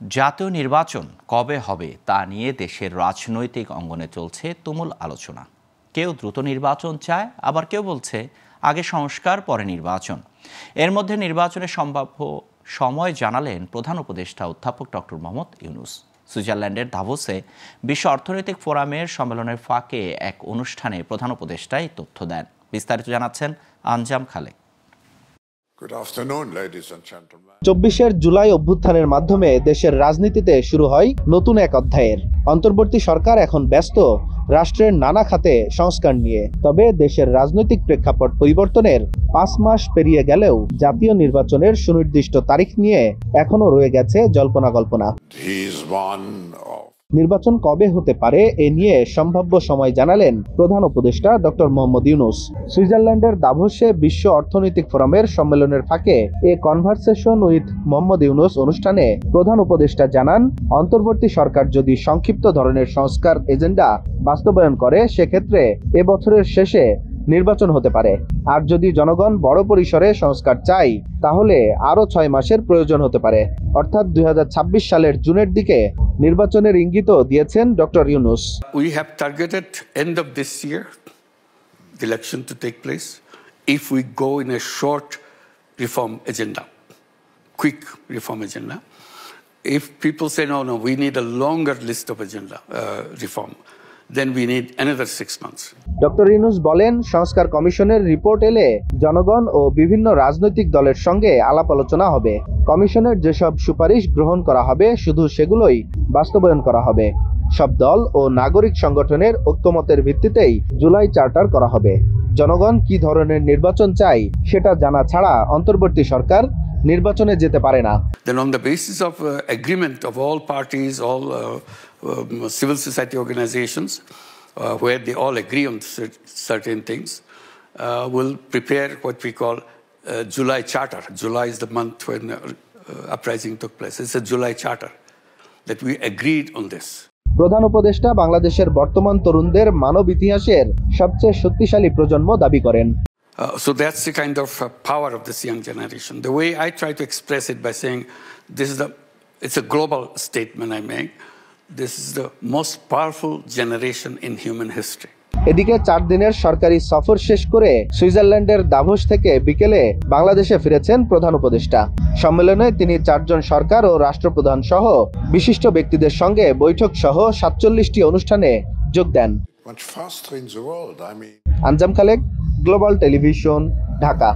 জাতীয় নির্বাচন কবে হবে তা নিয়ে দেশের রাজনৈতিক অঙ্গনে চলছে তুমুল আলোচনা। কেউ দ্রুত নির্বাচন চায়, আবার কেউ বলছে আগে সংস্কার পরে নির্বাচন। এর মধ্যে নির্বাচনের সম্ভাব্য সময় জানালেন প্রধান উপদেষ্টা অধ্যাপক ডক্টর মোহাম্মদ ইউনূস। সুইজারল্যান্ডের দাভোসে বিশ্ব অর্থনৈতিক ফোরামের সম্মেলনের ফাঁকে এক অনুষ্ঠানে প্রধান উপদেষ্টা এই তথ্য দেন। বিস্তারিত জানাচ্ছেন আঞ্জাম খালেক। 24 জুলাই অভ্যুত্থানের মাধ্যমে দেশের রাজনীতিতে শুরু হয় নতুন এক অধ্যায়ের। অন্তর্বর্তী সরকার এখন ব্যস্ত রাষ্ট্রের নানা খাতে সংস্কার নিয়ে। তবে দেশের রাজনৈতিক প্রেক্ষাপট পরিবর্তনের 5 মাস পেরিয়ে গেলেও জাতীয় নির্বাচনের সুনির্দিষ্ট তারিখ নিয়ে এখনো রয়ে গেছে জল্পনা কল্পনা। নির্বাচন কবে হতে পারে এ নিয়ে সম্ভাব্য সময় জানালেন প্রধান উপদেষ্টা ডক্টর মোহাম্মদ ইউনূস। সুইজারল্যান্ডের দাভোসে বিশ্ব অর্থনৈতিক ফোরামের সম্মেলনের ফাঁকে a conversation with Mohammad Yunus অনুষ্ঠানে প্রধান উপদেষ্টা জানান, অন্তর্বর্তী সরকার যদি সংক্ষিপ্ত ধরনের সংস্কার এজেন্ডা বাস্তবায়ন করে সেক্ষেত্রে এ বছরের শেষে নির্বাচন হতে পারে। আর যদি জনগণ বড় পরিসরে সংস্কার চায় তাহলে আরো 6 মাসের প্রয়োজন হতে পারে। অর্থাৎ 2026 সালের জুনের দিকে নির্বাচনের ইঙ্গিতও দিয়েছেন doctor Yunus. We have targeted end of this year the election to take place if we go in a short reform agenda, quick reform agenda. If people say no, we need a longer list of agenda reform, then we need another 6 months. Doctor Yunus বলেন, সংস্কার কমিশনের report এলে জনগণ ও বিভিন্ন রাজনৈতিক দলের সঙ্গে আলাপ আলোচনা হবে। কমিশনের যেসব সুপারিশ গ্রহণ করা হবে শুধু সেগুলোই বাস্তবায়ন করা হবে। সব দল ও নাগরিক সংগঠনের ঐক্যমতের ভিত্তিতেই জুলাই চার্টার করা হবে। জনগণ কি ধরনের নির্বাচন চায় সেটা জানা ছাড়া অন্তর্বর্তী সরকার নির্বাচনে যেতে পারে না। Then on the basis of agreement of all parties, all civil society organizations, where they all agree on certain things, will prepare what we call July Charter. July is the month when uprising took place. It's a July Charter that we agreed on this. প্রধান উপদেষ্টা বাংলাদেশের বর্তমান তরুণদের মানব ইতিহাসের সবচেয়ে শক্তিশালী প্রজন্ম দাবি করেন। So that's the kind of power of this young generation. The way I try to express it by saying it's a global statement I make. This is the most powerful generation in human history. এদিকে 4 দিনের সরকারি সফর শেষ করে সুইজারল্যান্ডের Davos থেকে বিকেলে বাংলাদেশে ফিরেছেন প্রধান উপদেষ্টা। সম্মেলনে তিনি 4 জন সরকার ও রাষ্ট্রপ্রধান সহ বিশিষ্ট ব্যক্তিদের সঙ্গে বৈঠক সহ 47টি অনুষ্ঠানে যোগ দেন। আঞ্জাম খালেক, গ্লোবাল টেলিভিশন, ঢাকা।